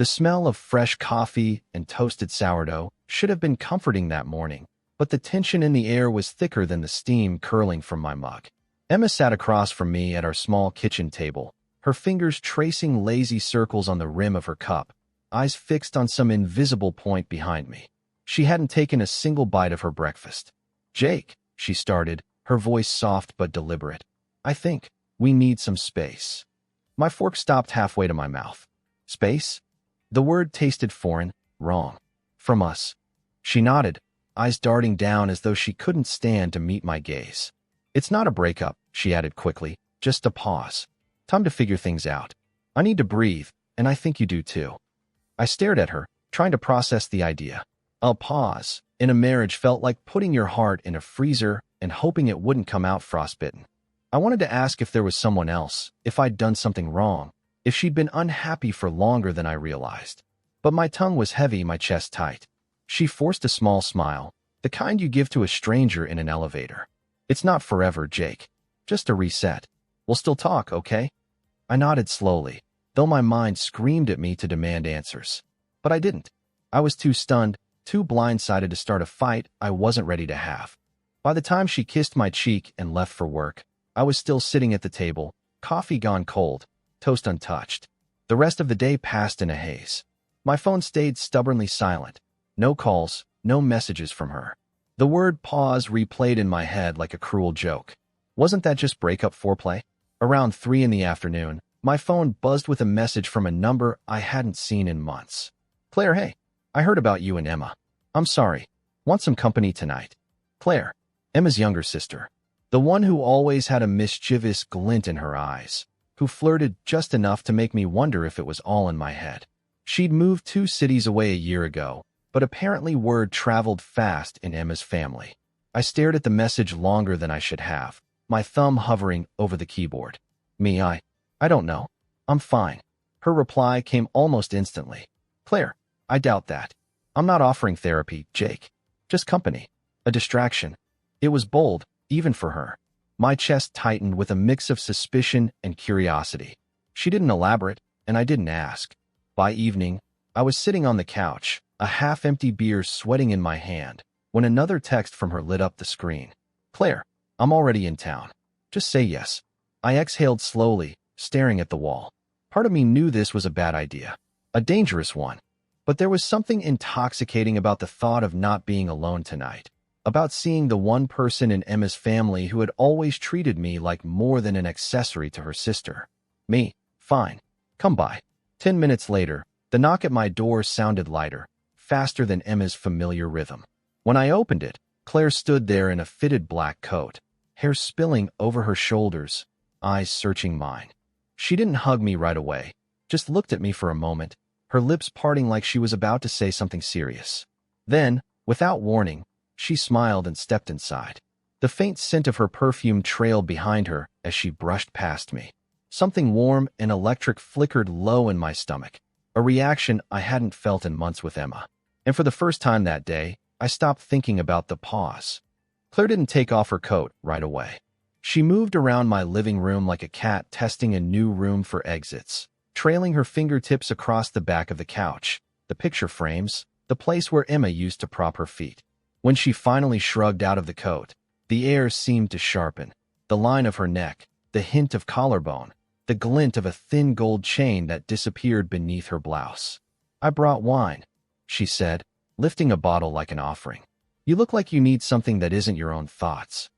The smell of fresh coffee and toasted sourdough should have been comforting that morning, but the tension in the air was thicker than the steam curling from my mug. Emma sat across from me at our small kitchen table, her fingers tracing lazy circles on the rim of her cup, eyes fixed on some invisible point behind me. She hadn't taken a single bite of her breakfast. "Jake," she started, her voice soft but deliberate, "I think we need some space." My fork stopped halfway to my mouth. Space? The word tasted foreign, wrong. From us. She nodded, eyes darting down as though she couldn't stand to meet my gaze. "It's not a breakup," she added quickly, "just a pause. Time to figure things out. I need to breathe, and I think you do too." I stared at her, trying to process the idea. A pause in a marriage felt like putting your heart in a freezer and hoping it wouldn't come out frostbitten. I wanted to ask if there was someone else, if I'd done something wrong, if she'd been unhappy for longer than I realized. But my tongue was heavy, my chest tight. She forced a small smile, the kind you give to a stranger in an elevator. "It's not forever, Jake. Just a reset. We'll still talk, okay?" I nodded slowly, though my mind screamed at me to demand answers. But I didn't. I was too stunned, too blindsided to start a fight I wasn't ready to have. By the time she kissed my cheek and left for work, I was still sitting at the table, coffee gone cold, toast untouched. The rest of the day passed in a haze. My phone stayed stubbornly silent. No calls, no messages from her. The word pause replayed in my head like a cruel joke. Wasn't that just breakup foreplay? Around 3 in the afternoon, my phone buzzed with a message from a number I hadn't seen in months. "Claire, hey, I heard about you and Emma. I'm sorry. Want some company tonight?" Claire, Emma's younger sister. The one who always had a mischievous glint in her eyes, who flirted just enough to make me wonder if it was all in my head. She'd moved 2 cities away a year ago, but apparently word traveled fast in Emma's family. I stared at the message longer than I should have, my thumb hovering over the keyboard. I don't know. I'm fine." Her reply came almost instantly. "Claire, I doubt that. I'm not offering therapy, Jake. Just company. A distraction." It was bold, even for her. My chest tightened with a mix of suspicion and curiosity. She didn't elaborate, and I didn't ask. By evening, I was sitting on the couch, a half-empty beer sweating in my hand, when another text from her lit up the screen. "Claire, I'm already in town. Just say yes." I exhaled slowly, staring at the wall. Part of me knew this was a bad idea, a dangerous one. But there was something intoxicating about the thought of not being alone tonight, about seeing the one person in Emma's family who had always treated me like more than an accessory to her sister. "Me, fine. Come by." 10 minutes later, the knock at my door sounded lighter, faster than Emma's familiar rhythm. When I opened it, Claire stood there in a fitted black coat, hair spilling over her shoulders, eyes searching mine. She didn't hug me right away, just looked at me for a moment, her lips parting like she was about to say something serious. Then, without warning, she smiled and stepped inside. The faint scent of her perfume trailed behind her as she brushed past me. Something warm and electric flickered low in my stomach, a reaction I hadn't felt in months with Emma. And for the first time that day, I stopped thinking about the pause. Claire didn't take off her coat right away. She moved around my living room like a cat testing a new room for exits, trailing her fingertips across the back of the couch, the picture frames, the place where Emma used to prop her feet. When she finally shrugged out of the coat, the air seemed to sharpen. The line of her neck, the hint of collarbone, the glint of a thin gold chain that disappeared beneath her blouse. "I brought wine," she said, lifting a bottle like an offering. "You look like you need something that isn't your own thoughts."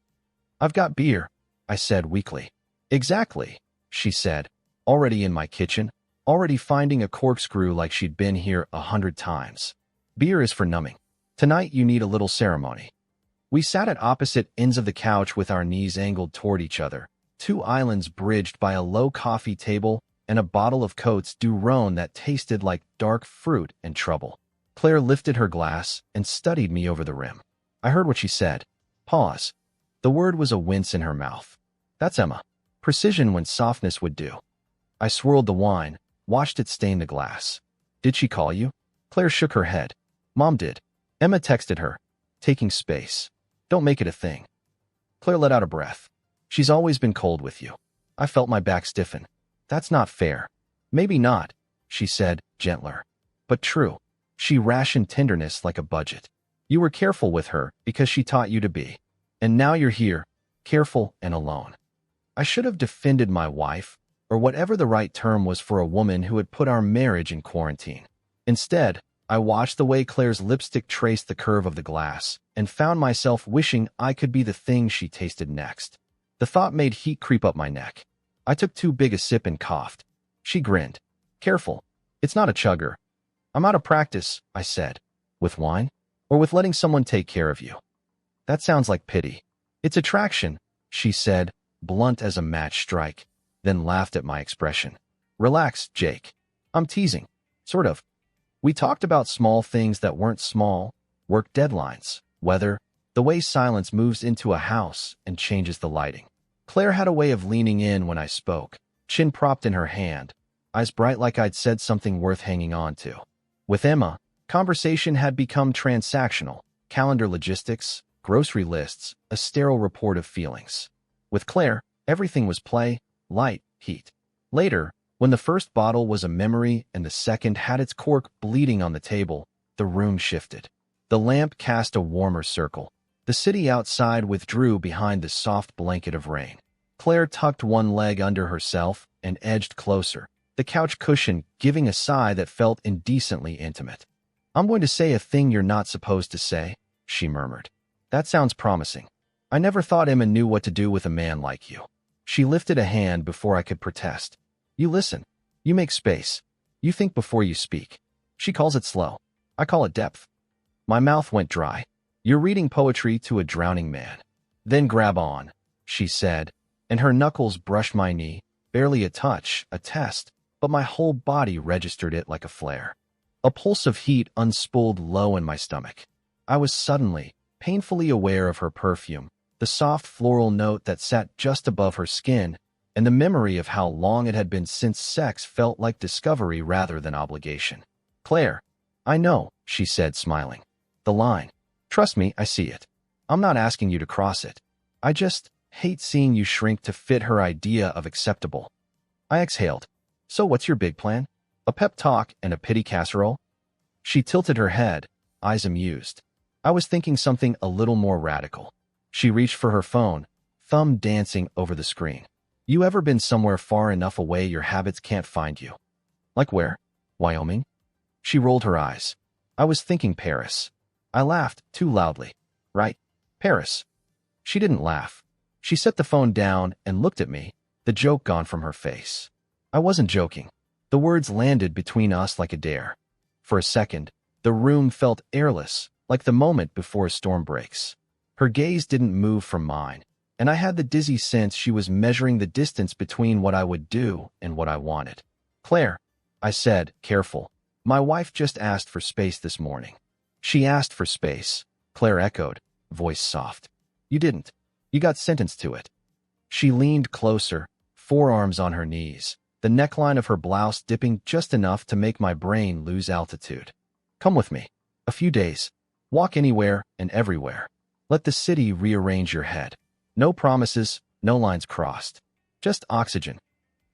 "I've got beer," I said weakly. "Exactly," she said, already in my kitchen, already finding a corkscrew like she'd been here 100 times. "Beer is for numbing. Tonight you need a little ceremony." We sat at opposite ends of the couch with our knees angled toward each other, 2 islands bridged by a low coffee table and a bottle of Côtes du Rhône that tasted like dark fruit and trouble. Claire lifted her glass and studied me over the rim. I heard what she said. Pause. The word was a wince in her mouth. That's Emma. Precision when softness would do. I swirled the wine, watched it stain the glass. "Did she call you?" Claire shook her head. "Mom did. Emma texted her. Taking space. Don't make it a thing." Claire let out a breath. "She's always been cold with you." I felt my back stiffen. "That's not fair." "Maybe not," she said, gentler. but true. She rationed tenderness like a budget. You were careful with her because she taught you to be. And now you're here, careful and alone. I should have defended my wife, or whatever the right term was for a woman who had put our marriage in quarantine. Instead, I watched the way Claire's lipstick traced the curve of the glass and found myself wishing I could be the thing she tasted next. The thought made heat creep up my neck. I took too big a sip and coughed. She grinned. Careful. It's not a chugger. I'm out of practice, I said. With wine? Or with letting someone take care of you? That sounds like pity. It's attraction, she said, blunt as a match strike, then laughed at my expression. Relax, Jake. I'm teasing. Sort of. We talked about small things that weren't small, work deadlines, weather, the way silence moves into a house and changes the lighting. Claire had a way of leaning in when I spoke, chin propped in her hand, eyes bright like I'd said something worth hanging on to. With Emma, conversation had become transactional, calendar logistics, grocery lists, a sterile report of feelings. With Claire, everything was play, light, heat. Later, when the first bottle was a memory and the second had its cork bleeding on the table, the room shifted. The lamp cast a warmer circle. The city outside withdrew behind the soft blanket of rain. Claire tucked one leg under herself and edged closer, the couch cushion giving a sigh that felt indecently intimate. I'm going to say a thing you're not supposed to say, she murmured. That sounds promising. I never thought Emma knew what to do with a man like you. She lifted a hand before I could protest. You listen. You make space. You think before you speak. She calls it slow. I call it depth. My mouth went dry. You're reading poetry to a drowning man. Then grab on, she said, and her knuckles brushed my knee, barely a touch, a test, but my whole body registered it like a flare. A pulse of heat unspooled low in my stomach. I was suddenly, painfully aware of her perfume, the soft floral note that sat just above her skin, and the memory of how long it had been since sex felt like discovery rather than obligation. Claire, I know, she said, smiling. The line. Trust me, I see it. I'm not asking you to cross it. I just hate seeing you shrink to fit her idea of acceptable. I exhaled. So what's your big plan? A pep talk and a pity casserole? She tilted her head, eyes amused. I was thinking something a little more radical. She reached for her phone, thumb dancing over the screen. You ever been somewhere far enough away your habits can't find you? Like where? Wyoming? She rolled her eyes. I was thinking Paris. I laughed, too loudly. Right? Paris. She didn't laugh. She set the phone down and looked at me, the joke gone from her face. I wasn't joking. The words landed between us like a dare. For a second, the room felt airless, like the moment before a storm breaks. Her gaze didn't move from mine, and I had the dizzy sense she was measuring the distance between what I would do and what I wanted. Claire, I said, careful. My wife just asked for space this morning. She asked for space, Claire echoed, voice soft. You didn't. You got sentenced to it. She leaned closer, forearms on her knees, the neckline of her blouse dipping just enough to make my brain lose altitude. Come with me. A few days. Walk anywhere and everywhere. Let the city rearrange your head. No promises, no lines crossed. Just oxygen.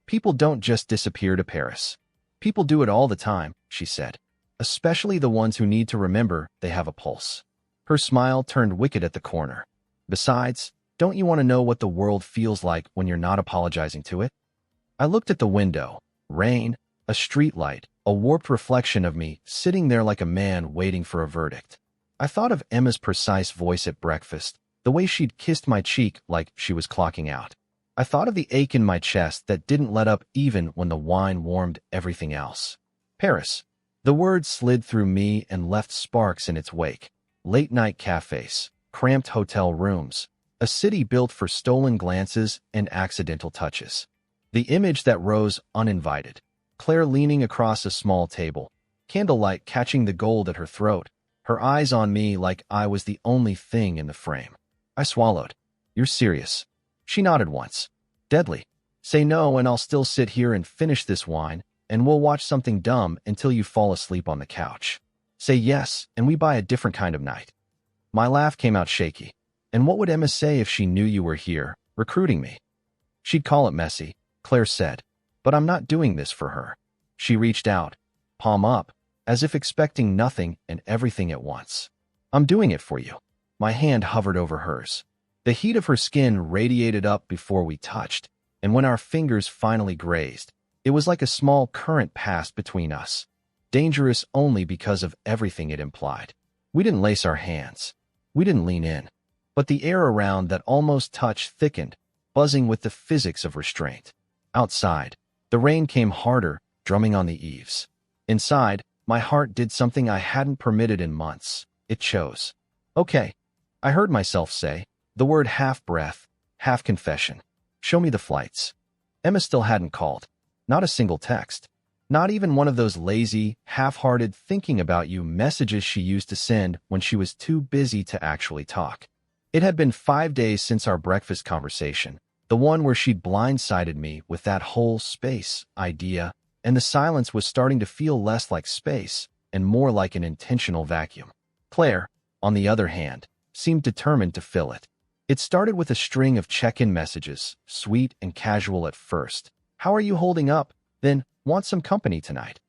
People don't just disappear to Paris. People do it all the time, she said. Especially the ones who need to remember they have a pulse. Her smile turned wicked at the corner. Besides, don't you want to know what the world feels like when you're not apologizing to it? I looked at the window. Rain, a streetlight, a warped reflection of me sitting there like a man waiting for a verdict. I thought of Emma's precise voice at breakfast, the way she'd kissed my cheek like she was clocking out. I thought of the ache in my chest that didn't let up even when the wine warmed everything else. Paris. The word slid through me and left sparks in its wake. Late-night cafes, cramped hotel rooms, a city built for stolen glances and accidental touches. The image that rose uninvited. Claire leaning across a small table, candlelight catching the gold at her throat, her eyes on me like I was the only thing in the frame. I swallowed. You're serious. She nodded once. Deadly. Say no and I'll still sit here and finish this wine, and we'll watch something dumb until you fall asleep on the couch. Say yes, and we buy a different kind of night. My laugh came out shaky. And what would Emma say if she knew you were here, recruiting me? She'd call it messy, Claire said. But I'm not doing this for her. She reached out, palm up, as if expecting nothing and everything at once. I'm doing it for you. My hand hovered over hers. The heat of her skin radiated up before we touched, and when our fingers finally grazed, it was like a small current passed between us, dangerous only because of everything it implied. We didn't lace our hands. We didn't lean in. But the air around that almost touch thickened, buzzing with the physics of restraint. Outside, the rain came harder, drumming on the eaves. Inside, my heart did something I hadn't permitted in months. It chose. Okay, I heard myself say, the word half breath, half confession. Show me the flights. Emma still hadn't called. Not a single text. Not even one of those lazy, half-hearted thinking about you messages she used to send when she was too busy to actually talk. It had been 5 days since our breakfast conversation, the one where she'd blindsided me with that whole space idea, and the silence was starting to feel less like space and more like an intentional vacuum. Claire, on the other hand, seemed determined to fill it. It started with a string of check-in messages, sweet and casual at first. How are you holding up? Then, want some company tonight?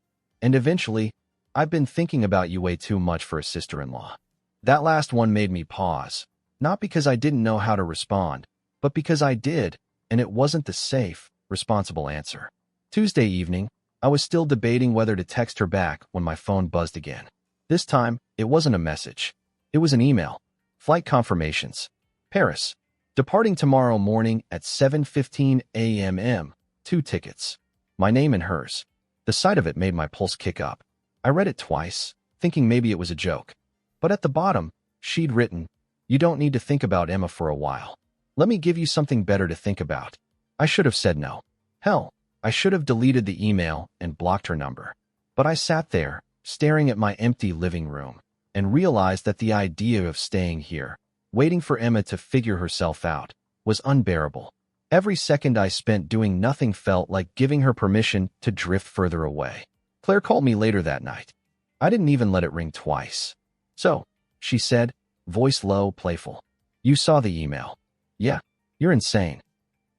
And eventually, I've been thinking about you way too much for a sister-in-law. That last one made me pause, not because I didn't know how to respond, but because I did, and it wasn't the safe, responsible answer. Tuesday evening, I was still debating whether to text her back when my phone buzzed again. This time, it wasn't a message. It was an email. Flight confirmations. Paris. Departing tomorrow morning at 7:15 a.m. 2 tickets. My name and hers. The sight of it made my pulse kick up. I read it twice, thinking maybe it was a joke. But at the bottom, she'd written, "You don't need to think about Emma for a while. Let me give you something better to think about." I should have said no. Hell, I should have deleted the email and blocked her number. But I sat there, staring at my empty living room, and realized that the idea of staying here, waiting for Emma to figure herself out, was unbearable. Every second I spent doing nothing felt like giving her permission to drift further away. Claire called me later that night. I didn't even let it ring twice. "So," she said, voice low, playful. "You saw the email." "Yeah, you're insane."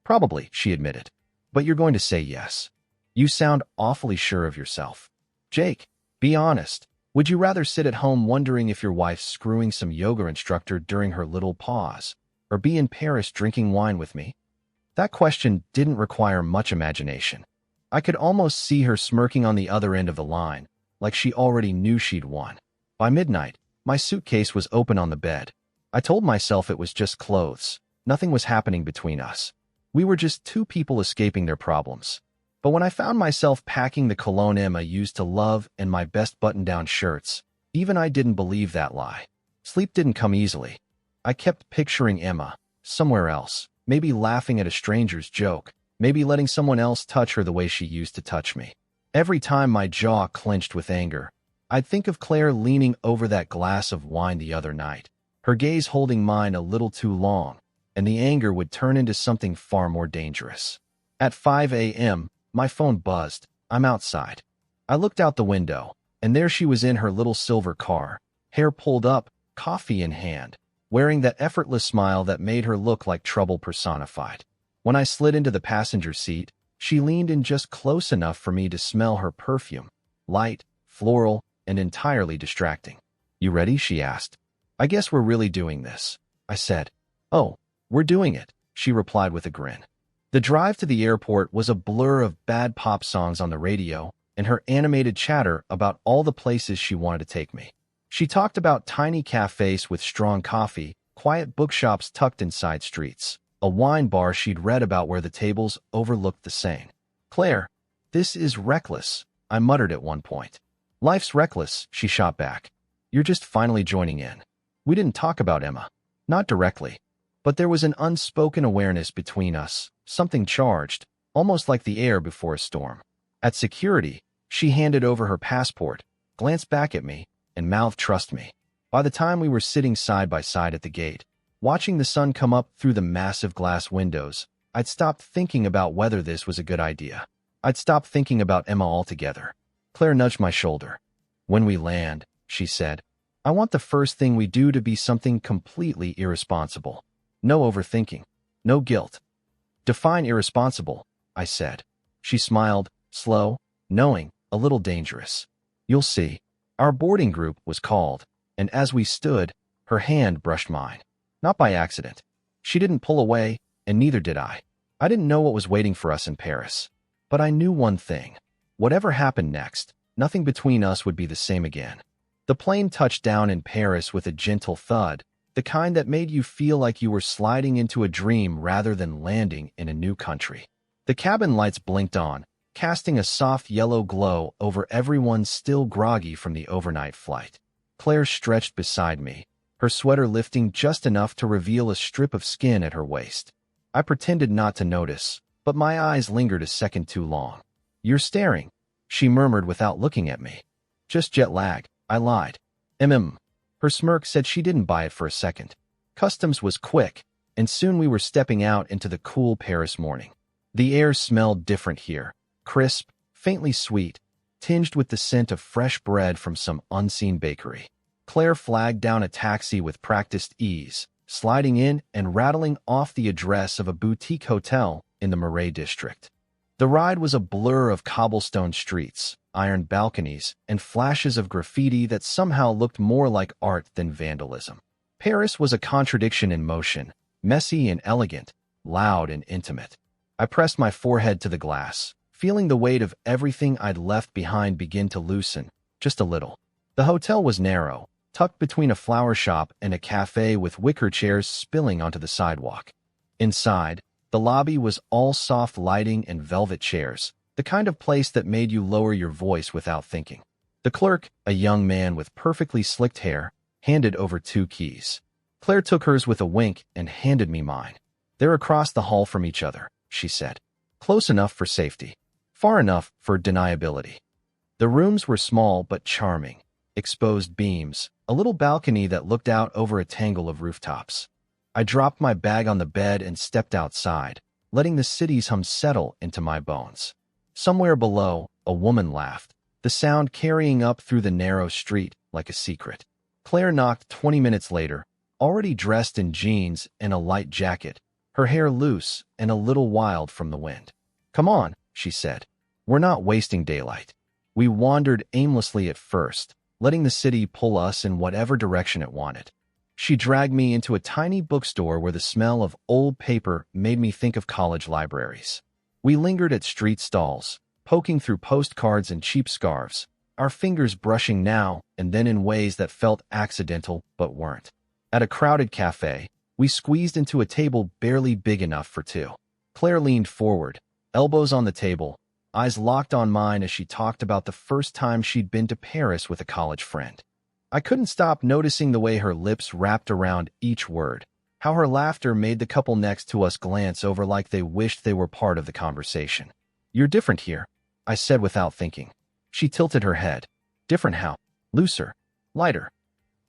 "Probably," she admitted. "But you're going to say yes. You sound awfully sure of yourself." "Jake, be honest. Would you rather sit at home wondering if your wife's screwing some yoga instructor during her little pause, or be in Paris drinking wine with me?" That question didn't require much imagination. I could almost see her smirking on the other end of the line, like she already knew she'd won. By midnight, my suitcase was open on the bed. I told myself it was just clothes. Nothing was happening between us. We were just two people escaping their problems. But when I found myself packing the cologne Emma used to love and my best button-down shirts, even I didn't believe that lie. Sleep didn't come easily. I kept picturing Emma, somewhere else, maybe laughing at a stranger's joke, maybe letting someone else touch her the way she used to touch me. Every time my jaw clenched with anger, I'd think of Claire leaning over that glass of wine the other night, her gaze holding mine a little too long, and the anger would turn into something far more dangerous. At 5 a.m., my phone buzzed. I'm outside. I looked out the window, and there she was in her little silver car, hair pulled up, coffee in hand, wearing that effortless smile that made her look like trouble personified. When I slid into the passenger seat, she leaned in just close enough for me to smell her perfume, light, floral, and entirely distracting. "You ready?" she asked. "I guess we're really doing this," I said. "Oh, we're doing it," she replied with a grin. The drive to the airport was a blur of bad pop songs on the radio and her animated chatter about all the places she wanted to take me. She talked about tiny cafes with strong coffee, quiet bookshops tucked in side streets, a wine bar she'd read about where the tables overlooked the Seine. "Claire, this is reckless," I muttered at one point. "Life's reckless," she shot back. "You're just finally joining in." We didn't talk about Emma. Not directly. But there was an unspoken awareness between us, something charged, almost like the air before a storm. At security, she handed over her passport, glanced back at me, and mouthed, "Trust me." By the time we were sitting side by side at the gate, watching the sun come up through the massive glass windows, I'd stopped thinking about whether this was a good idea. I'd stopped thinking about Emma altogether. Claire nudged my shoulder. "When we land," she said, "I want the first thing we do to be something completely irresponsible. No overthinking. No guilt." "Define irresponsible," I said. She smiled, slow, knowing, a little dangerous. "You'll see." Our boarding group was called, and as we stood, her hand brushed mine. Not by accident. She didn't pull away, and neither did I. I didn't know what was waiting for us in Paris. But I knew one thing. Whatever happened next, nothing between us would be the same again. The plane touched down in Paris with a gentle thud, the kind that made you feel like you were sliding into a dream rather than landing in a new country. The cabin lights blinked on, casting a soft yellow glow over everyone still groggy from the overnight flight. Claire stretched beside me, her sweater lifting just enough to reveal a strip of skin at her waist. I pretended not to notice, but my eyes lingered a second too long. "You're staring," she murmured without looking at me. "Just jet lag," I lied. Her smirk said she didn't buy it for a second. Customs was quick, and soon we were stepping out into the cool Paris morning. The air smelled different here, crisp, faintly sweet, tinged with the scent of fresh bread from some unseen bakery. Claire flagged down a taxi with practiced ease, sliding in and rattling off the address of a boutique hotel in the Marais district. The ride was a blur of cobblestone streets, iron balconies, and flashes of graffiti that somehow looked more like art than vandalism. Paris was a contradiction in motion, messy and elegant, loud and intimate. I pressed my forehead to the glass, feeling the weight of everything I'd left behind begin to loosen, just a little. The hotel was narrow, tucked between a flower shop and a cafe with wicker chairs spilling onto the sidewalk. Inside, the lobby was all soft lighting and velvet chairs, the kind of place that made you lower your voice without thinking. The clerk, a young man with perfectly slicked hair, handed over 2 keys. Claire took hers with a wink and handed me mine. "They're across the hall from each other," she said. "Close enough for safety. Far enough for deniability." The rooms were small but charming. Exposed beams, a little balcony that looked out over a tangle of rooftops. I dropped my bag on the bed and stepped outside, letting the city's hum settle into my bones. Somewhere below, a woman laughed, the sound carrying up through the narrow street like a secret. Claire knocked 20 minutes later, already dressed in jeans and a light jacket, her hair loose and a little wild from the wind. "Come on," she said. "We're not wasting daylight." We wandered aimlessly at first, letting the city pull us in whatever direction it wanted. She dragged me into a tiny bookstore where the smell of old paper made me think of college libraries. We lingered at street stalls, poking through postcards and cheap scarves, our fingers brushing now and then in ways that felt accidental but weren't. At a crowded cafe, we squeezed into a table barely big enough for 2. Claire leaned forward, elbows on the table, eyes locked on mine as she talked about the first time she'd been to Paris with a college friend. I couldn't stop noticing the way her lips wrapped around each word, how her laughter made the couple next to us glance over like they wished they were part of the conversation. "You're different here," I said without thinking. She tilted her head. "Different how?" "Looser. Lighter.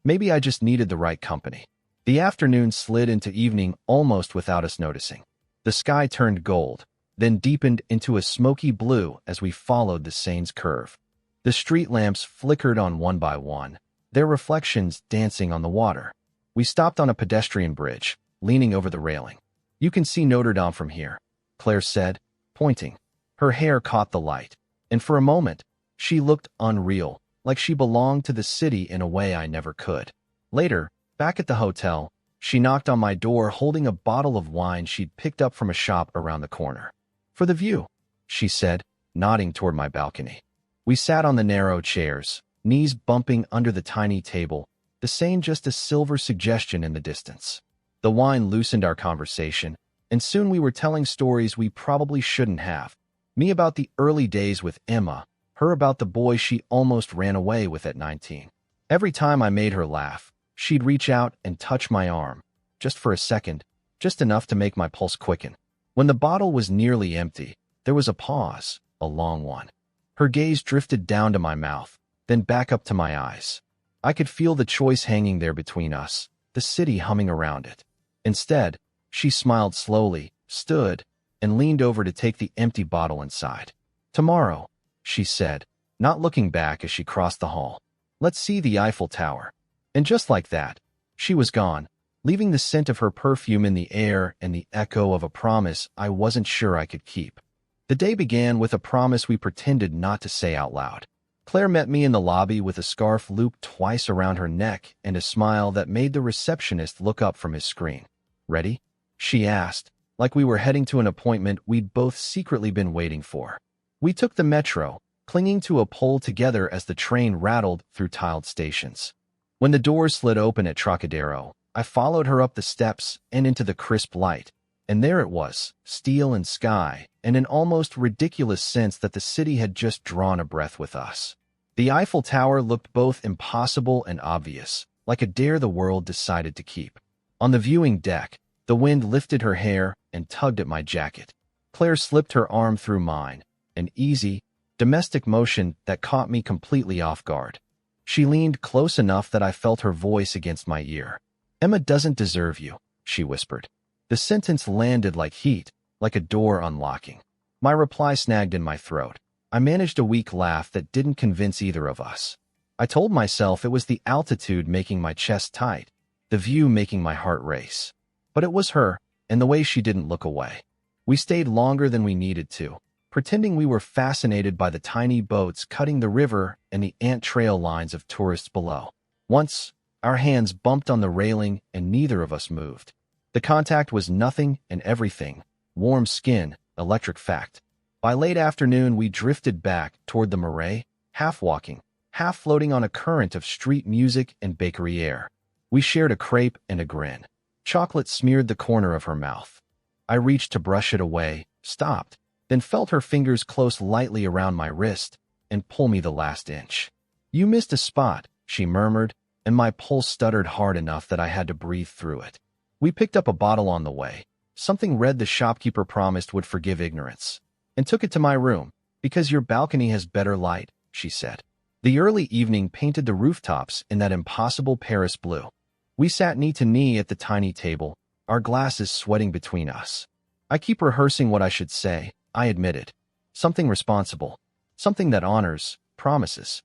Maybe I just needed the right company." The afternoon slid into evening almost without us noticing. The sky turned gold, then deepened into a smoky blue as we followed the Seine's curve. The street lamps flickered on one by one, their reflections dancing on the water. We stopped on a pedestrian bridge, leaning over the railing. "You can see Notre Dame from here," Claire said, pointing. Her hair caught the light, and for a moment, she looked unreal, like she belonged to the city in a way I never could. Later, back at the hotel, she knocked on my door holding a bottle of wine she'd picked up from a shop around the corner. "For the view," she said, nodding toward my balcony. We sat on the narrow chairs, knees bumping under the tiny table, the Seine just a silver suggestion in the distance. The wine loosened our conversation, and soon we were telling stories we probably shouldn't have. Me about the early days with Emma, her about the boy she almost ran away with at 19. Every time I made her laugh, she'd reach out and touch my arm, just for a second, just enough to make my pulse quicken. When the bottle was nearly empty, there was a pause, a long one. Her gaze drifted down to my mouth, then back up to my eyes. I could feel the choice hanging there between us, the city humming around it. Instead, she smiled slowly, stood, and leaned over to take the empty bottle inside. "Tomorrow," she said, not looking back as she crossed the hall. "Let's see the Eiffel Tower." And just like that, she was gone, leaving the scent of her perfume in the air and the echo of a promise I wasn't sure I could keep. The day began with a promise we pretended not to say out loud. Claire met me in the lobby with a scarf looped twice around her neck and a smile that made the receptionist look up from his screen. "Ready?" she asked, like we were heading to an appointment we'd both secretly been waiting for. We took the metro, clinging to a pole together as the train rattled through tiled stations. When the doors slid open at Trocadero, I followed her up the steps and into the crisp light, and there it was, steel and sky, and an almost ridiculous sense that the city had just drawn a breath with us. The Eiffel Tower looked both impossible and obvious, like a dare the world decided to keep. On the viewing deck, the wind lifted her hair and tugged at my jacket. Claire slipped her arm through mine, an easy, domestic motion that caught me completely off guard. She leaned close enough that I felt her voice against my ear. "Emma doesn't deserve you," she whispered. The sentence landed like heat, like a door unlocking. My reply snagged in my throat. I managed a weak laugh that didn't convince either of us. I told myself it was the altitude making my chest tight, the view making my heart race. But it was her, and the way she didn't look away. We stayed longer than we needed to, pretending we were fascinated by the tiny boats cutting the river and the ant trail lines of tourists below. Once, our hands bumped on the railing and neither of us moved. The contact was nothing and everything, warm skin, electric fact. By late afternoon, we drifted back toward the Marais, half walking, half floating on a current of street music and bakery air. We shared a crepe and a grin. Chocolate smeared the corner of her mouth. I reached to brush it away, stopped, then felt her fingers close lightly around my wrist and pull me the last inch. "You missed a spot," she murmured, and my pulse stuttered hard enough that I had to breathe through it. We picked up a bottle on the way, something red the shopkeeper promised would forgive ignorance, and took it to my room. "Because your balcony has better light," she said. The early evening painted the rooftops in that impossible Paris blue. We sat knee to knee at the tiny table, our glasses sweating between us. "I keep rehearsing what I should say," I admitted. "Something responsible. Something that honors promises."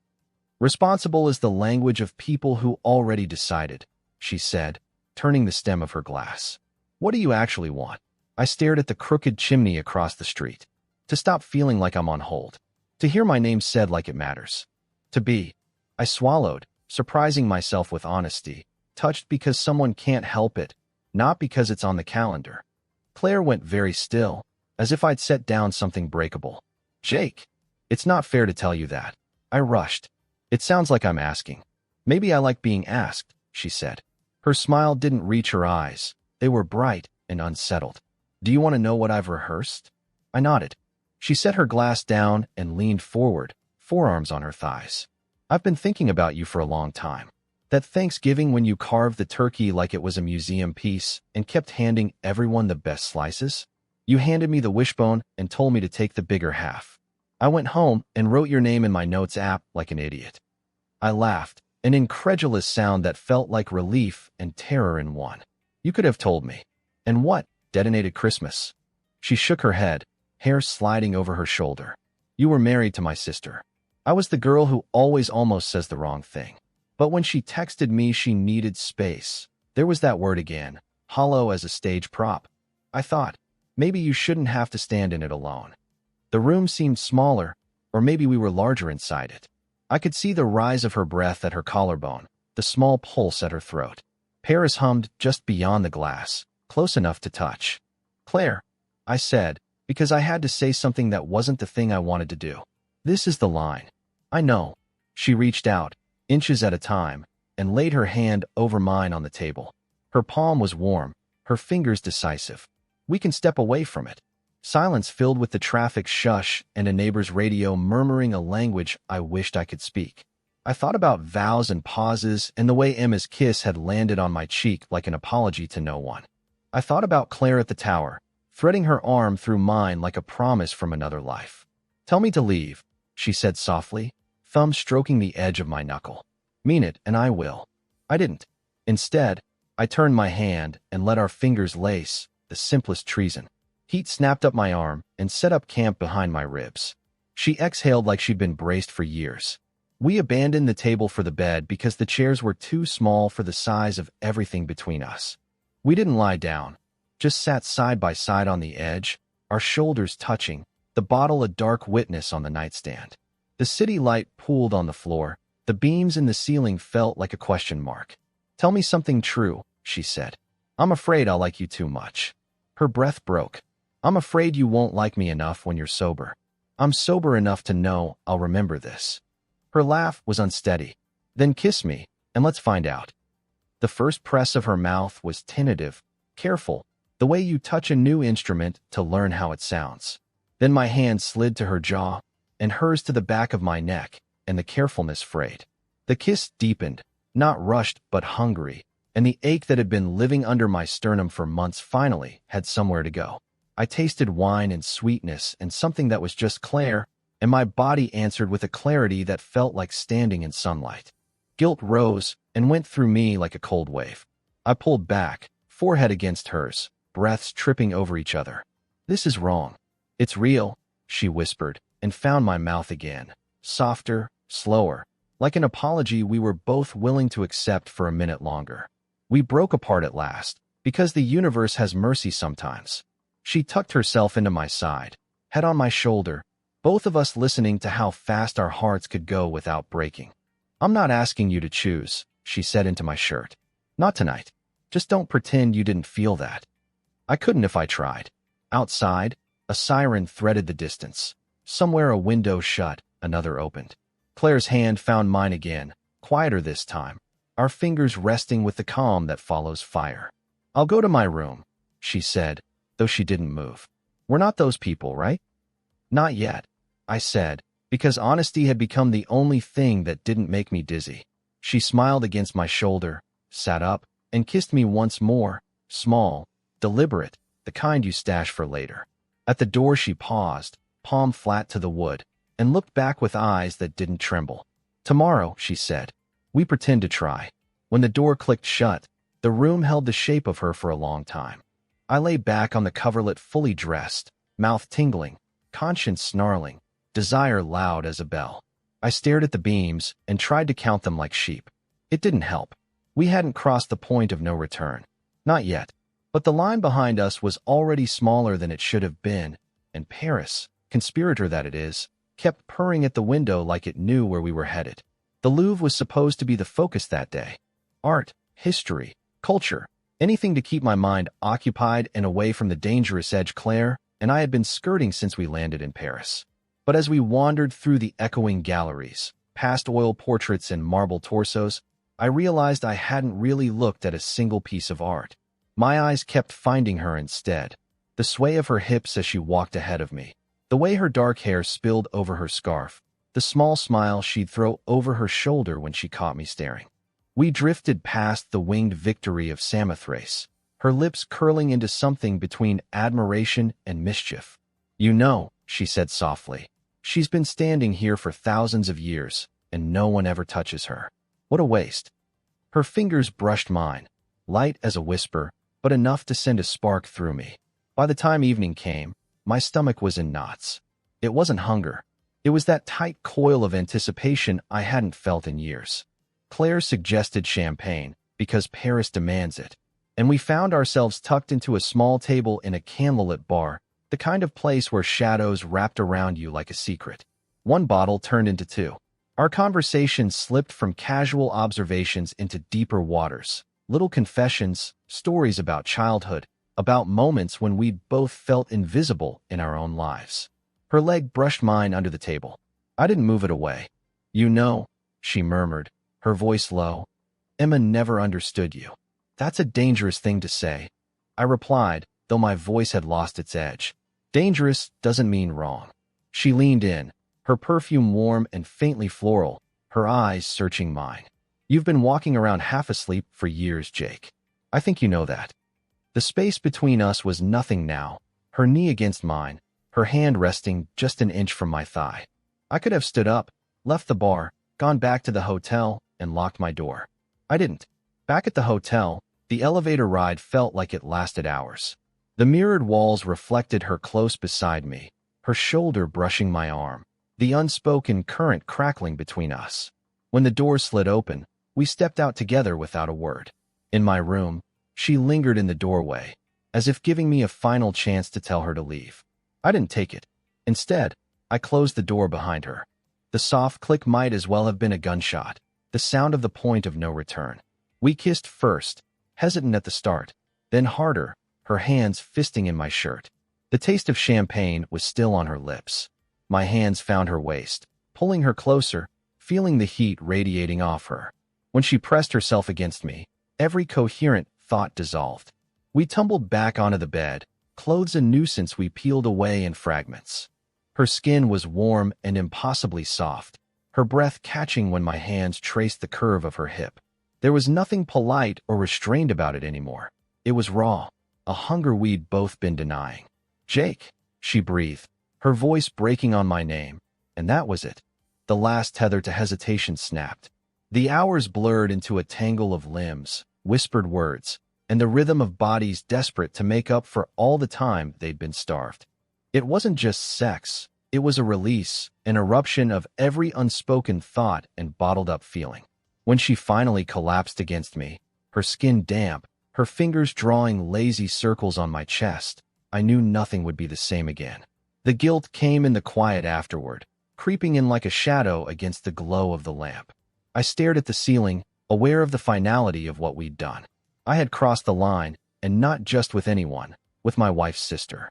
"Responsible is the language of people who already decided," she said, turning the stem of her glass. "What do you actually want?" I stared at the crooked chimney across the street. To stop feeling like I'm on hold. To hear my name said like it matters. To be. I swallowed, surprising myself with honesty, touched because someone can't help it, not because it's on the calendar. Claire went very still, as if I'd set down something breakable. "Jake, it's not fair to tell you that." I rushed. "It sounds like I'm asking." "Maybe I like being asked," she said. Her smile didn't reach her eyes. They were bright and unsettled. "Do you want to know what I've rehearsed?" I nodded. She set her glass down and leaned forward, forearms on her thighs. "I've been thinking about you for a long time. That Thanksgiving when you carved the turkey like it was a museum piece and kept handing everyone the best slices? You handed me the wishbone and told me to take the bigger half. I went home and wrote your name in my notes app like an idiot." I laughed, an incredulous sound that felt like relief and terror in one. "You could have told me." "And what?" "Detonated Christmas." She shook her head, hair sliding over her shoulder. "You were married to my sister. I was the girl who always almost says the wrong thing. But when she texted me she needed space, there was that word again, hollow as a stage prop. I thought, maybe you shouldn't have to stand in it alone." The room seemed smaller, or maybe we were larger inside it. I could see the rise of her breath at her collarbone, the small pulse at her throat. Paris hummed just beyond the glass, close enough to touch. "Claire," I said, because I had to say something that wasn't the thing I wanted to do. "This is the line." "I know." She reached out, inches at a time, and laid her hand over mine on the table. Her palm was warm, her fingers decisive. "We can step away from it." Silence filled with the traffic shush and a neighbor's radio murmuring a language I wished I could speak. I thought about vows and pauses and the way Emma's kiss had landed on my cheek like an apology to no one. I thought about Claire at the tower, threading her arm through mine like a promise from another life. "Tell me to leave," she said softly, thumb stroking the edge of my knuckle. "Mean it, and I will." I didn't. Instead, I turned my hand and let our fingers lace, the simplest treason. Heat snapped up my arm and set up camp behind my ribs. She exhaled like she'd been braced for years. We abandoned the table for the bed because the chairs were too small for the size of everything between us. We didn't lie down, just sat side by side on the edge, our shoulders touching, the bottle a dark witness on the nightstand. The city light pooled on the floor. The beams in the ceiling felt like a question mark. "Tell me something true," she said. "I'm afraid I'll like you too much." Her breath broke. "I'm afraid you won't like me enough when you're sober. I'm sober enough to know I'll remember this." Her laugh was unsteady. "Then kiss me, and let's find out." The first press of her mouth was tentative, careful, the way you touch a new instrument to learn how it sounds. Then my hand slid to her jaw, and hers to the back of my neck, and the carefulness frayed. The kiss deepened, not rushed but hungry, and the ache that had been living under my sternum for months finally had somewhere to go. I tasted wine and sweetness and something that was just Claire, and my body answered with a clarity that felt like standing in sunlight. Guilt rose and went through me like a cold wave. I pulled back, forehead against hers, breaths tripping over each other. "This is wrong." "It's real," she whispered, and found my mouth again, softer, slower, like an apology we were both willing to accept for a minute longer. We broke apart at last, because the universe has mercy sometimes. She tucked herself into my side, head on my shoulder, both of us listening to how fast our hearts could go without breaking. "I'm not asking you to choose," she said into my shirt. "Not tonight. Just don't pretend you didn't feel that." I couldn't if I tried. Outside, a siren threaded the distance. Somewhere a window shut, another opened. Claire's hand found mine again, quieter this time, our fingers resting with the calm that follows fire. "I'll go to my room," she said, though she didn't move. "We're not those people, right?" "Not yet," I said, because honesty had become the only thing that didn't make me dizzy. She smiled against my shoulder, sat up, and kissed me once more, small, deliberate, the kind you stash for later. At the door she paused, palm flat to the wood, and looked back with eyes that didn't tremble. "Tomorrow," she said. "We pretend to try." When the door clicked shut, the room held the shape of her for a long time. I lay back on the coverlet fully dressed, mouth tingling, conscience snarling, desire loud as a bell. I stared at the beams and tried to count them like sheep. It didn't help. We hadn't crossed the point of no return. Not yet. But the line behind us was already smaller than it should have been, and Paris, conspirator that it is, kept purring at the window like it knew where we were headed. The Louvre was supposed to be the focus that day. Art, history, culture, anything to keep my mind occupied and away from the dangerous edge Claire and I had been skirting since we landed in Paris. But as we wandered through the echoing galleries, past oil portraits and marble torsos, I realized I hadn't really looked at a single piece of art. My eyes kept finding her instead. The sway of her hips as she walked ahead of me, the way her dark hair spilled over her scarf, the small smile she'd throw over her shoulder when she caught me staring. We drifted past the winged victory of Samothrace, her lips curling into something between admiration and mischief. "You know," she said softly, "she's been standing here for thousands of years, and no one ever touches her. What a waste." Her fingers brushed mine, light as a whisper, but enough to send a spark through me. By the time evening came, my stomach was in knots. It wasn't hunger. It was that tight coil of anticipation I hadn't felt in years. Claire suggested champagne, because Paris demands it, and we found ourselves tucked into a small table in a candlelit bar, the kind of place where shadows wrapped around you like a secret. One bottle turned into two. Our conversation slipped from casual observations into deeper waters, little confessions, stories about childhood, about moments when we'd both felt invisible in our own lives. Her leg brushed mine under the table. I didn't move it away. "You know," she murmured, her voice low, "Emma never understood you." "That's a dangerous thing to say," I replied, though my voice had lost its edge. "Dangerous doesn't mean wrong." She leaned in, her perfume warm and faintly floral, her eyes searching mine. "You've been walking around half asleep for years, Jake. I think you know that." The space between us was nothing now, her knee against mine, her hand resting just an inch from my thigh. I could have stood up, left the bar, gone back to the hotel, and locked my door. I didn't. Back at the hotel, the elevator ride felt like it lasted hours. The mirrored walls reflected her close beside me, her shoulder brushing my arm, the unspoken current crackling between us. When the door slid open, we stepped out together without a word. In my room, she lingered in the doorway, as if giving me a final chance to tell her to leave. I didn't take it. Instead, I closed the door behind her. The The soft click might as well have been a gunshot, the sound of the point of no return. We kissed first, hesitant at the start, then harder, her hands fisting in my shirt. The taste of champagne was still on her lips. My hands found her waist, pulling her closer, feeling the heat radiating off her. When she pressed herself against me, every coherent thought dissolved. We tumbled back onto the bed, clothes a nuisance we peeled away in fragments. Her skin was warm and impossibly soft, her breath catching when my hands traced the curve of her hip. There was nothing polite or restrained about it anymore. It was raw, a hunger we'd both been denying. "Jake," she breathed, her voice breaking on my name, and that was it. The last tether to hesitation snapped. The hours blurred into a tangle of limbs, whispered words, and the rhythm of bodies desperate to make up for all the time they'd been starved. It wasn't just sex, it was a release, an eruption of every unspoken thought and bottled-up feeling. When she finally collapsed against me, her skin damp, her fingers drawing lazy circles on my chest, I knew nothing would be the same again. The guilt came in the quiet afterward, creeping in like a shadow against the glow of the lamp. I stared at the ceiling, aware of the finality of what we'd done. I had crossed the line, and not just with anyone, with my wife's sister.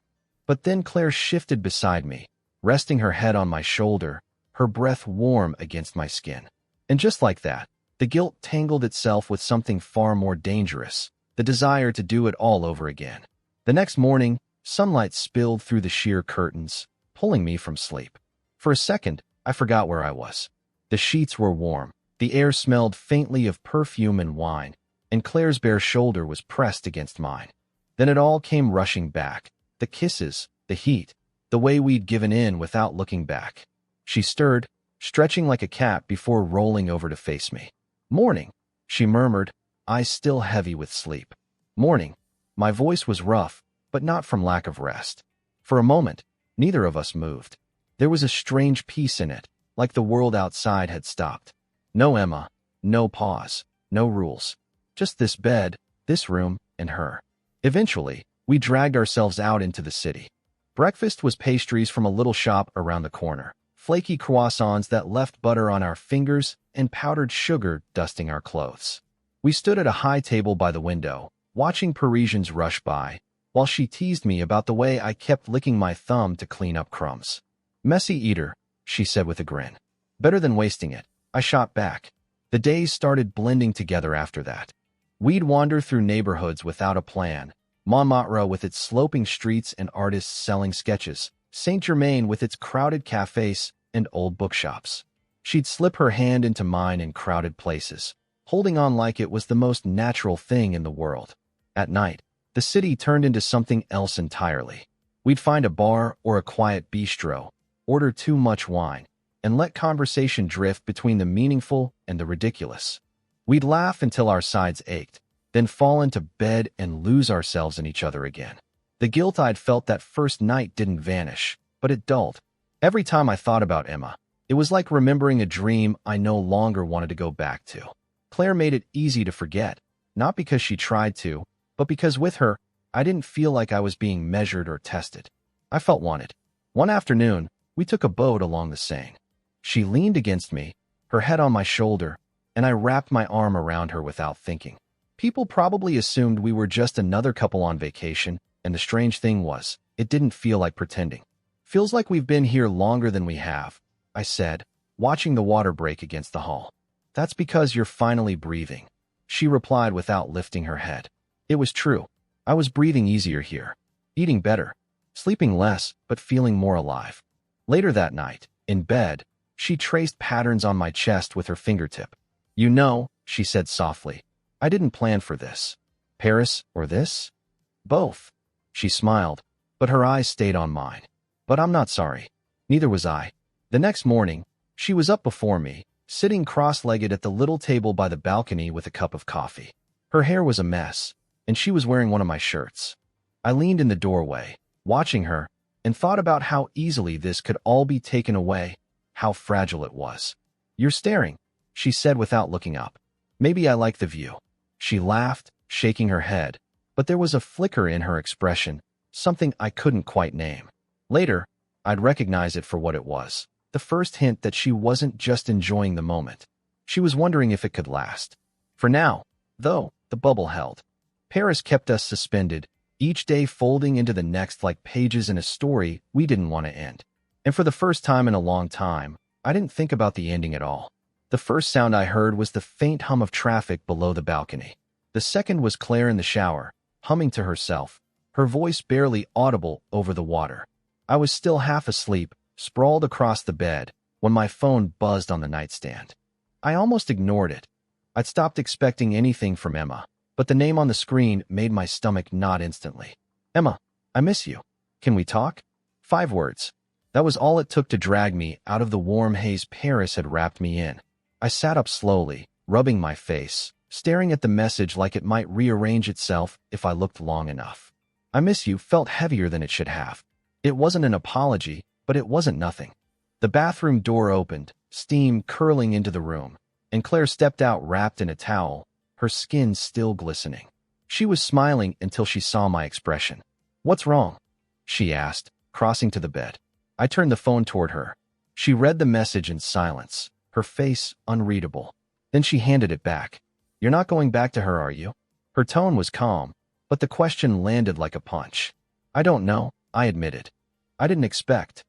But then Claire shifted beside me, resting her head on my shoulder, her breath warm against my skin. And just like that, the guilt tangled itself with something far more dangerous, the desire to do it all over again. The next morning, sunlight spilled through the sheer curtains, pulling me from sleep. For a second, I forgot where I was. The sheets were warm, the air smelled faintly of perfume and wine, and Claire's bare shoulder was pressed against mine. Then it all came rushing back. The kisses, the heat, the way we'd given in without looking back. She stirred, stretching like a cat before rolling over to face me. "Morning," she murmured, eyes still heavy with sleep. "Morning." My voice was rough, but not from lack of rest. For a moment, neither of us moved. There was a strange peace in it, like the world outside had stopped. No Emma, no pause, no rules. Just this bed, this room, and her. Eventually, we dragged ourselves out into the city. Breakfast was pastries from a little shop around the corner, flaky croissants that left butter on our fingers and powdered sugar dusting our clothes. We stood at a high table by the window, watching Parisians rush by, while she teased me about the way I kept licking my thumb to clean up crumbs. "Messy eater," she said with a grin. "Better than wasting it," I shot back. The days started blending together after that. We'd wander through neighborhoods without a plan, Montmartre with its sloping streets and artists selling sketches, Saint-Germain with its crowded cafes and old bookshops. She'd slip her hand into mine in crowded places, holding on like it was the most natural thing in the world. At night, the city turned into something else entirely. We'd find a bar or a quiet bistro, order too much wine, and let conversation drift between the meaningful and the ridiculous. We'd laugh until our sides ached, then fall into bed and lose ourselves in each other again. The guilt I'd felt that first night didn't vanish, but it dulled. Every time I thought about Emma, it was like remembering a dream I no longer wanted to go back to. Claire made it easy to forget, not because she tried to, but because with her, I didn't feel like I was being measured or tested. I felt wanted. One afternoon, we took a boat along the Seine. She leaned against me, her head on my shoulder, and I wrapped my arm around her without thinking. People probably assumed we were just another couple on vacation, and the strange thing was, it didn't feel like pretending. "Feels like we've been here longer than we have," I said, watching the water break against the hull. "That's because you're finally breathing," she replied without lifting her head. It was true. I was breathing easier here, eating better, sleeping less, but feeling more alive. Later that night, in bed, she traced patterns on my chest with her fingertip. "You know," she said softly, "I didn't plan for this. Paris or this?" "Both." She smiled, but her eyes stayed on mine. "But I'm not sorry." Neither was I. The next morning, she was up before me, sitting cross-legged at the little table by the balcony with a cup of coffee. Her hair was a mess, and she was wearing one of my shirts. I leaned in the doorway, watching her, and thought about how easily this could all be taken away, how fragile it was. "You're staring," she said without looking up. "Maybe I like the view." She laughed, shaking her head, but there was a flicker in her expression, something I couldn't quite name. Later, I'd recognize it for what it was. the first hint that she wasn't just enjoying the moment. She was wondering if it could last. For now, though, the bubble held. Paris kept us suspended, each day folding into the next like pages in a story we didn't want to end. And for the first time in a long time, I didn't think about the ending at all. The first sound I heard was the faint hum of traffic below the balcony. The second was Claire in the shower, humming to herself, her voice barely audible over the water. I was still half asleep, sprawled across the bed, when my phone buzzed on the nightstand. I almost ignored it. I'd stopped expecting anything from Emma, but the name on the screen made my stomach knot instantly. Emma, I miss you. Can we talk? 5 words. That was all it took to drag me out of the warm haze Paris had wrapped me in. I sat up slowly, rubbing my face, staring at the message like it might rearrange itself if I looked long enough. I miss you felt heavier than it should have. It wasn't an apology, but it wasn't nothing. The bathroom door opened, steam curling into the room, and Claire stepped out wrapped in a towel, her skin still glistening. She was smiling until she saw my expression. "What's wrong?" she asked, crossing to the bed. I turned the phone toward her. She read the message in silence, her face unreadable. Then she handed it back. "You're not going back to her, are you?" Her tone was calm, but the question landed like a punch. "I don't know," I admitted. "I didn't expect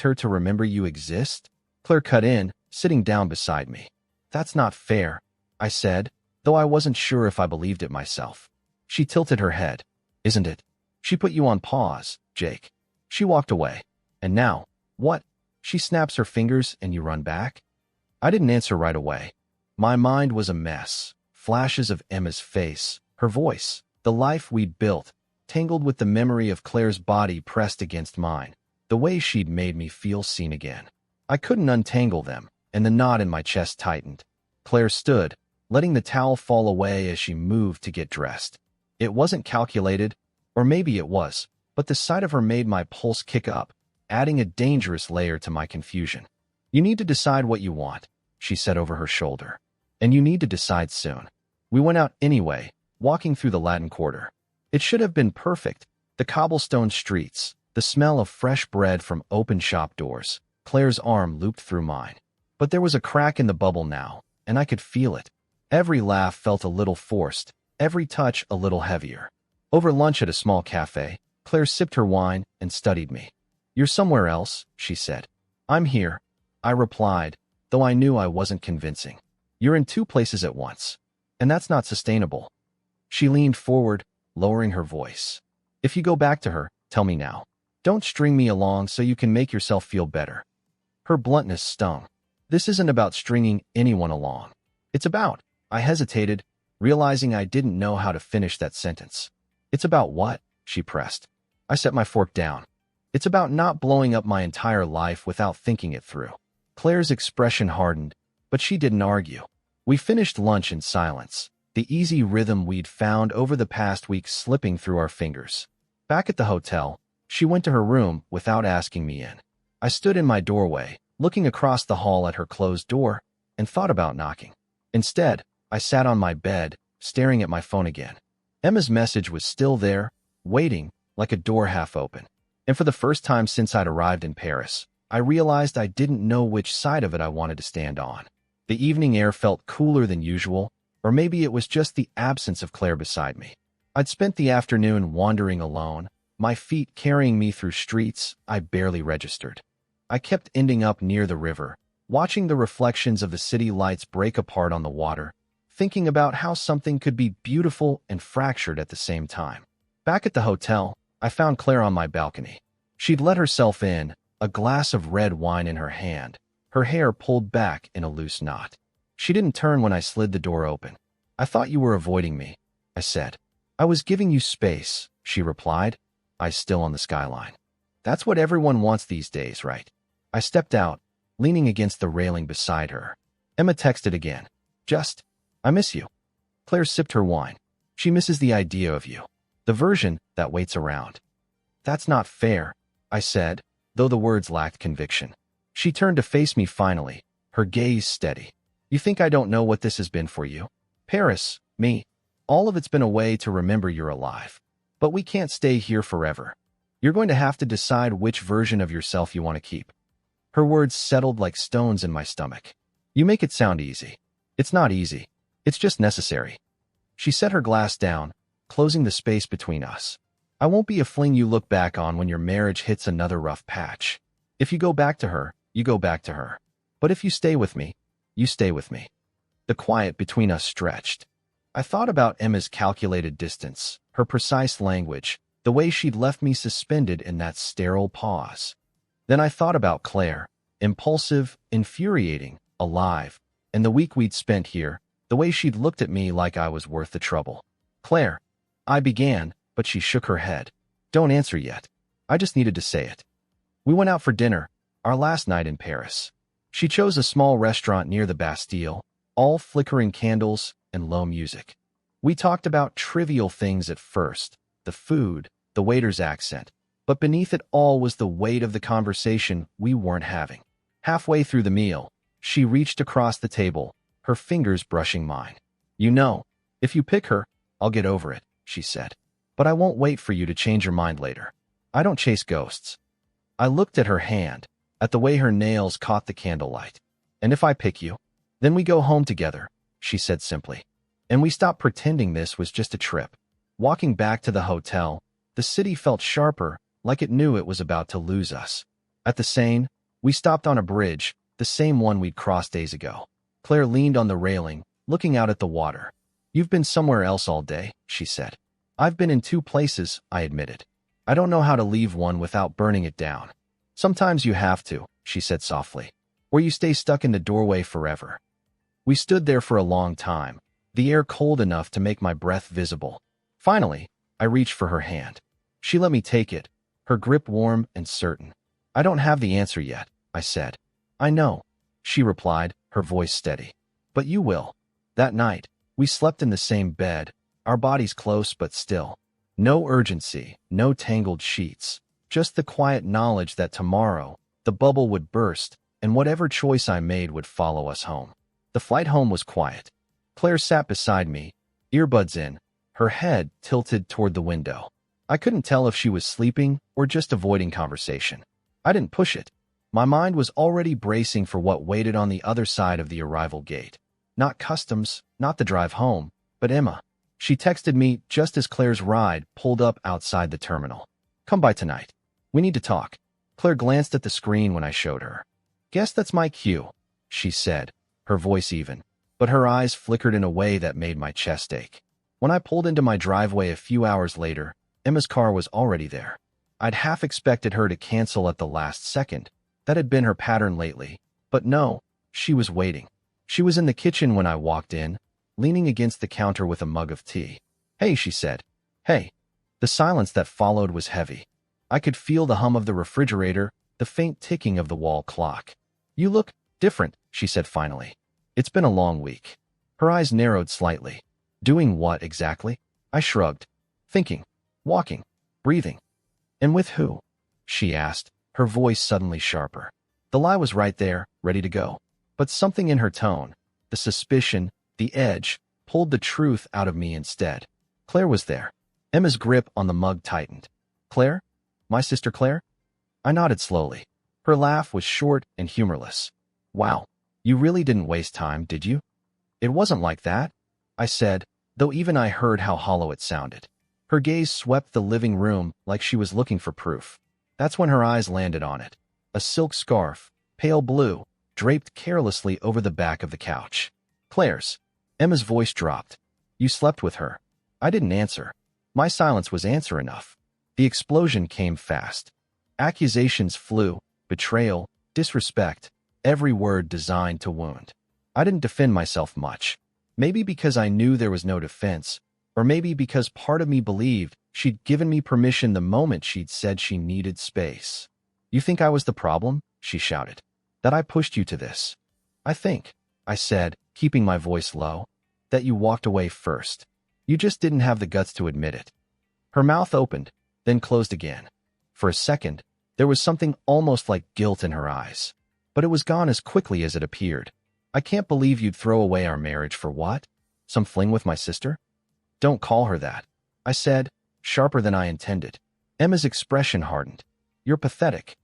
her to remember you exist?" Claire cut in, sitting down beside me. "That's not fair," I said, though I wasn't sure if I believed it myself. She tilted her head. "Isn't it? She put you on pause, Jake." She walked away. "And now, what? She snaps her fingers and you run back?" I didn't answer right away. My mind was a mess. Flashes of Emma's face, her voice, the life we'd built, tangled with the memory of Claire's body pressed against mine, the way she'd made me feel seen again. I couldn't untangle them, and the knot in my chest tightened. Claire stood, letting the towel fall away as she moved to get dressed. It wasn't calculated, or maybe it was, but the sight of her made my pulse kick up, adding a dangerous layer to my confusion. "You need to decide what you want," she said over her shoulder. "And you need to decide soon." We went out anyway, walking through the Latin Quarter. It should have been perfect. The cobblestone streets, the smell of fresh bread from open shop doors. Claire's arm looped through mine. But there was a crack in the bubble now, and I could feel it. Every laugh felt a little forced, every touch a little heavier. Over lunch at a small cafe, Claire sipped her wine and studied me. "You're somewhere else," she said. "I'm here," I replied, though I knew I wasn't convincing. "You're in 2 places at once, and that's not sustainable." She leaned forward, lowering her voice. "If you go back to her, tell me now. Don't string me along so you can make yourself feel better." Her bluntness stung. "This isn't about stringing anyone along. It's about," I hesitated, realizing I didn't know how to finish that sentence. "It's about what?" she pressed. I set my fork down. "It's about not blowing up my entire life without thinking it through." Claire's expression hardened, but she didn't argue. We finished lunch in silence, the easy rhythm we'd found over the past week slipping through our fingers. Back at the hotel, she went to her room without asking me in. I stood in my doorway, looking across the hall at her closed door, and thought about knocking. Instead, I sat on my bed, staring at my phone again. Emma's message was still there, waiting, like a door half open. And for the first time since I'd arrived in Paris, I realized I didn't know which side of it I wanted to stand on. The evening air felt cooler than usual, or maybe it was just the absence of Claire beside me. I'd spent the afternoon wandering alone, my feet carrying me through streets I barely registered. I kept ending up near the river, watching the reflections of the city lights break apart on the water, thinking about how something could be beautiful and fractured at the same time. Back at the hotel, I found Claire on my balcony. She'd let herself in, a glass of red wine in her hand, her hair pulled back in a loose knot. She didn't turn when I slid the door open. "I thought you were avoiding me," I said. "I was giving you space," she replied, eyes still on the skyline. "That's what everyone wants these days, right?" I stepped out, leaning against the railing beside her. Emma texted again. "Just, I miss you." Claire sipped her wine. "She misses the idea of you. The version that waits around." "That's not fair," I said, though the words lacked conviction. She turned to face me finally, her gaze steady. "You think I don't know what this has been for you? Paris, me, all of it's been a way to remember you're alive. But we can't stay here forever. You're going to have to decide which version of yourself you want to keep." Her words settled like stones in my stomach. You make it sound easy. It's not easy. It's just necessary. She set her glass down, closing the space between us. I won't be a fling you look back on when your marriage hits another rough patch. If you go back to her, you go back to her. But if you stay with me, you stay with me. The quiet between us stretched. I thought about Emma's calculated distance, her precise language, the way she'd left me suspended in that sterile pause. Then I thought about Claire, impulsive, infuriating, alive, and the week we'd spent here, the way she'd looked at me like I was worth the trouble. Claire, I began, but she shook her head. Don't answer yet. I just needed to say it. We went out for dinner, our last night in Paris. She chose a small restaurant near the Bastille, all flickering candles and low music. We talked about trivial things at first, the food, the waiter's accent, but beneath it all was the weight of the conversation we weren't having. Halfway through the meal, she reached across the table, her fingers brushing mine. You know, if you pick her, I'll get over it, she said. But I won't wait for you to change your mind later. I don't chase ghosts. I looked at her hand, at the way her nails caught the candlelight. And if I pick you, then we go home together, she said simply. And we stopped pretending this was just a trip. Walking back to the hotel, the city felt sharper, like it knew it was about to lose us. At the Seine, we stopped on a bridge, the same one we'd crossed days ago. Claire leaned on the railing, looking out at the water. You've been somewhere else all day, she said. I've been in 2 places, I admitted. I don't know how to leave one without burning it down. Sometimes you have to, she said softly, or you stay stuck in the doorway forever. We stood there for a long time, the air cold enough to make my breath visible. Finally, I reached for her hand. She let me take it, her grip warm and certain. I don't have the answer yet, I said. I know, she replied, her voice steady. But you will. That night, we slept in the same bed, our bodies close but still. No urgency, no tangled sheets, just the quiet knowledge that tomorrow, the bubble would burst, and whatever choice I made would follow us home. The flight home was quiet. Claire sat beside me, earbuds in, her head tilted toward the window. I couldn't tell if she was sleeping or just avoiding conversation. I didn't push it. My mind was already bracing for what waited on the other side of the arrival gate. Not customs, not the drive home, but Emma. She texted me just as Claire's ride pulled up outside the terminal. Come by tonight. We need to talk. Claire glanced at the screen when I showed her. Guess that's my cue, she said, her voice even, but her eyes flickered in a way that made my chest ache. When I pulled into my driveway a few hours later, Emma's car was already there. I'd half expected her to cancel at the last second. That had been her pattern lately. But no, she was waiting. She was in the kitchen when I walked in, leaning against the counter with a mug of tea. Hey, she said. Hey. The silence that followed was heavy. I could feel the hum of the refrigerator, the faint ticking of the wall clock. You look different, she said finally. It's been a long week. Her eyes narrowed slightly. Doing what exactly? I shrugged. Thinking. Walking. Breathing. And with who? She asked, her voice suddenly sharper. The lie was right there, ready to go. But something in her tone, the suspicion, the edge, pulled the truth out of me instead. Claire was there. Emma's grip on the mug tightened. Claire? My sister Claire? I nodded slowly. Her laugh was short and humorless. Wow, you really didn't waste time, did you? It wasn't like that, I said, though even I heard how hollow it sounded. Her gaze swept the living room like she was looking for proof. That's when her eyes landed on it. A silk scarf, pale blue, draped carelessly over the back of the couch. Claire's. Emma's voice dropped. You slept with her. I didn't answer. My silence was answer enough. The explosion came fast. Accusations flew, betrayal, disrespect, every word designed to wound. I didn't defend myself much. Maybe because I knew there was no defense, or maybe because part of me believed she'd given me permission the moment she'd said she needed space. You think I was the problem? She shouted. That I pushed you to this. I think, I said, keeping my voice low, that you walked away first. You just didn't have the guts to admit it. Her mouth opened, then closed again. For a second, there was something almost like guilt in her eyes. But it was gone as quickly as it appeared. I can't believe you'd throw away our marriage for what? Some fling with my sister? Don't call her that, I said, sharper than I intended. Emma's expression hardened. You're pathetic.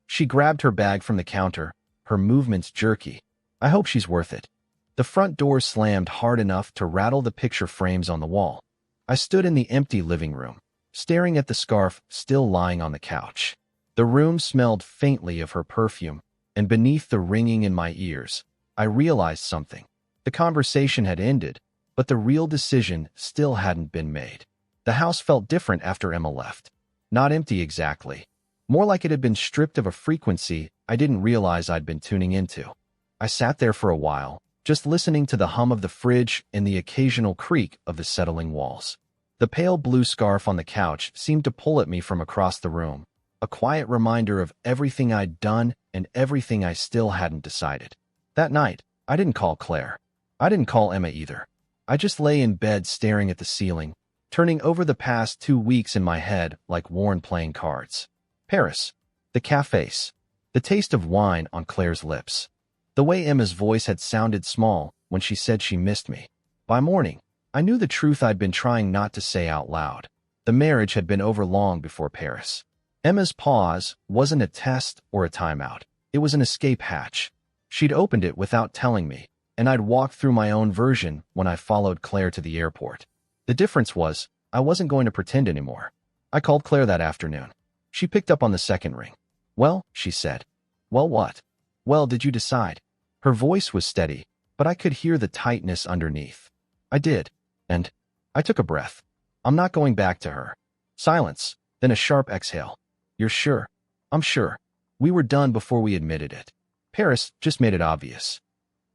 She grabbed her bag from the counter, her movements jerky. I hope she's worth it. The front door slammed hard enough to rattle the picture frames on the wall. I stood in the empty living room, staring at the scarf still lying on the couch. The room smelled faintly of her perfume, and beneath the ringing in my ears, I realized something. The conversation had ended, but the real decision still hadn't been made. The house felt different after Emma left. Not empty exactly. More like it had been stripped of a frequency I didn't realize I'd been tuning into. I sat there for a while, just listening to the hum of the fridge and the occasional creak of the settling walls. The pale blue scarf on the couch seemed to pull at me from across the room, a quiet reminder of everything I'd done and everything I still hadn't decided. That night, I didn't call Claire. I didn't call Emma either. I just lay in bed staring at the ceiling, turning over the past 2 weeks in my head like Warren playing cards. Paris. The cafes. The taste of wine on Claire's lips. The way Emma's voice had sounded small when she said she missed me. By morning, I knew the truth I'd been trying not to say out loud. The marriage had been over long before Paris. Emma's pause wasn't a test or a timeout. It was an escape hatch. She'd opened it without telling me, and I'd walked through my own version when I followed Claire to the airport. The difference was, I wasn't going to pretend anymore. I called Claire that afternoon. She picked up on the second ring. "Well," she said. "Well, what?" "Well, did you decide?" Her voice was steady, but I could hear the tightness underneath. "I did." And I took a breath. "I'm not going back to her." Silence, then a sharp exhale. "You're sure?" "I'm sure. We were done before we admitted it." Paris just made it obvious.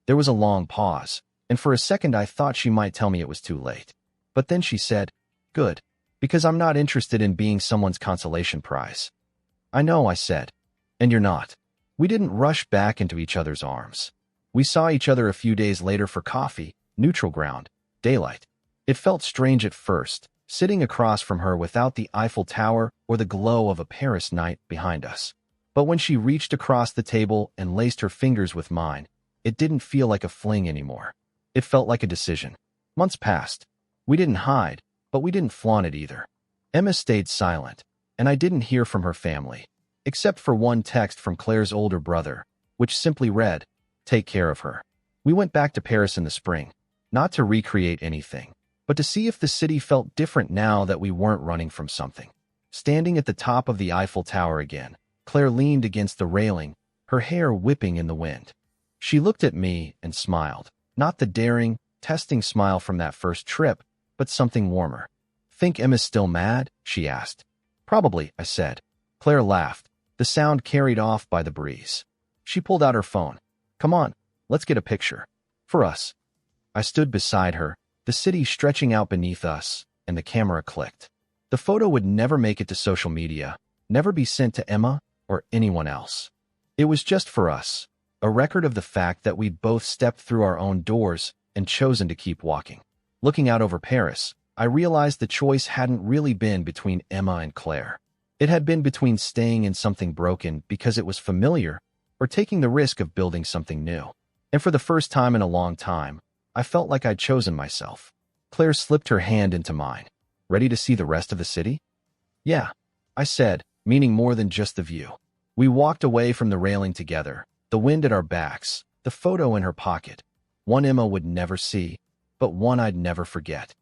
There was a long pause, and for a second I thought she might tell me it was too late. But then she said, "Good, because I'm not interested in being someone's consolation prize." "I know," I said. "And you're not." We didn't rush back into each other's arms. We saw each other a few days later for coffee, neutral ground, daylight. It felt strange at first, sitting across from her without the Eiffel Tower or the glow of a Paris night behind us. But when she reached across the table and laced her fingers with mine, it didn't feel like a fling anymore. It felt like a decision. Months passed. We didn't hide, but we didn't flaunt it either. Emma stayed silent, and I didn't hear from her family, except for one text from Claire's older brother, which simply read, "Take care of her." We went back to Paris in the spring, not to recreate anything, but to see if the city felt different now that we weren't running from something. Standing at the top of the Eiffel Tower again, Claire leaned against the railing, her hair whipping in the wind. She looked at me and smiled, not the daring, testing smile from that first trip, but something warmer. "Think Emma's still mad?" she asked. "Probably," I said. Claire laughed, the sound carried off by the breeze. She pulled out her phone. "Come on, let's get a picture. For us." I stood beside her, the city stretching out beneath us, and the camera clicked. The photo would never make it to social media, never be sent to Emma or anyone else. It was just for us, a record of the fact that we'd both stepped through our own doors and chosen to keep walking. Looking out over Paris, I realized the choice hadn't really been between Emma and Claire. It had been between staying in something broken because it was familiar or taking the risk of building something new. And for the first time in a long time, I felt like I'd chosen myself. Claire slipped her hand into mine. "Ready to see the rest of the city?" "Yeah," I said, meaning more than just the view. We walked away from the railing together, the wind at our backs, the photo in her pocket. One Emma would never see, but one I'd never forget.